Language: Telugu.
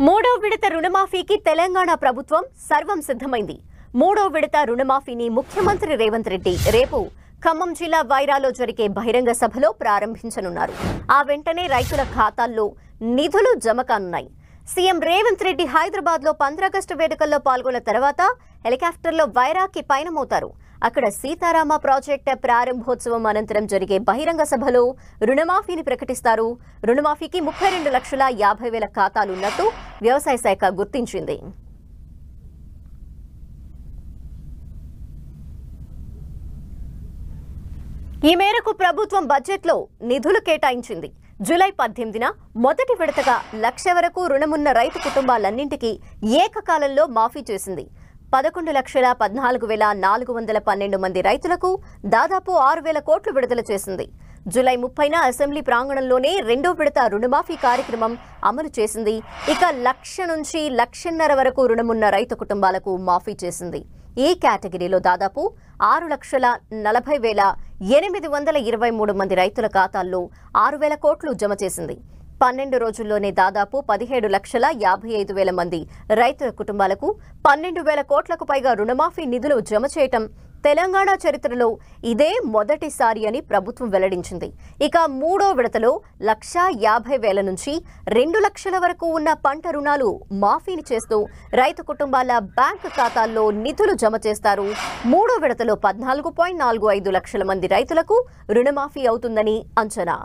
మూడో విడత రుణమాఫీకి తెలంగాణ ప్రభుత్వం సర్వం సిద్ధమైంది. మూడో విడత రుణమాఫీని ముఖ్యమంత్రి రేవంత్ రెడ్డి రేపు ఖమ్మం జిల్లా వైరాలో జరిగే బహిరంగ సభలో ప్రారంభించనున్నారు. ఆ వెంటనే రైతుల ఖాతాల్లో నిధులు జమ కానున్నాయి. సీఎం రేవంత్ రెడ్డి హైదరాబాద్లో 15 ఆగస్టు వేడుకల్లో పాల్గొన్న తర్వాత హెలికాప్టర్లో వైరాకి పయనమవుతారు. అక్కడ సీతారామ ప్రాజెక్టు ప్రారంభోత్సవం అనంతరం జరిగే బహిరంగ సభలో రుణమాఫీని ప్రకటిస్తారు. రుణమాఫీకి 32,50,000 ఖాతాలున్నట్టు వ్యవసాయ శాఖ గుర్తించింది. ఈ మేరకు ప్రభుత్వం బడ్జెట్లో నిధులు కేటాయించింది. జూలై 18న మొదటి విడతగా 1,00,000 వరకు రుణమున్న రైతు కుటుంబాలన్నింటికీ ఏకకాలంలో మాఫీ చేసింది. 11,14,412 మంది రైతులకు దాదాపు 6,000 కోట్లు విడుదల చేసింది. జూలై 30న అసెంబ్లీ ప్రాంగణంలోనే రెండో విడత రుణమాఫీ కార్యక్రమం అమలు చేసింది. ఇక 1,00,000 నుంచి 1,50,000 వరకు రుణమున్న రైతు కుటుంబాలకు మాఫీ చేసింది. ఈ కేటగిరీలో దాదాపు 6,40,823 మంది రైతుల ఖాతాల్లో 6,000 కోట్లు జమ చేసింది. 12 రోజుల్లోనే దాదాపు 17,55,000 మంది రైతుల కుటుంబాలకు 12,000 కోట్లకు పైగా రుణమాఫీ నిధులు జమ చేయటం తెలంగాణ చరిత్రలో ఇదే మొదటిసారి అని ప్రభుత్వం వెల్లడించింది. ఇక మూడో విడతలో 1,50,000 నుంచి 2,00,000 వరకు ఉన్న పంట రుణాలు మాఫీని చేస్తూ రైతు కుటుంబాల బ్యాంకు ఖాతాల్లో నిధులు జమ చేస్తారు. మూడో విడతలో 14.45 లక్షల మంది రైతులకు రుణమాఫీ అవుతుందని అంచనా.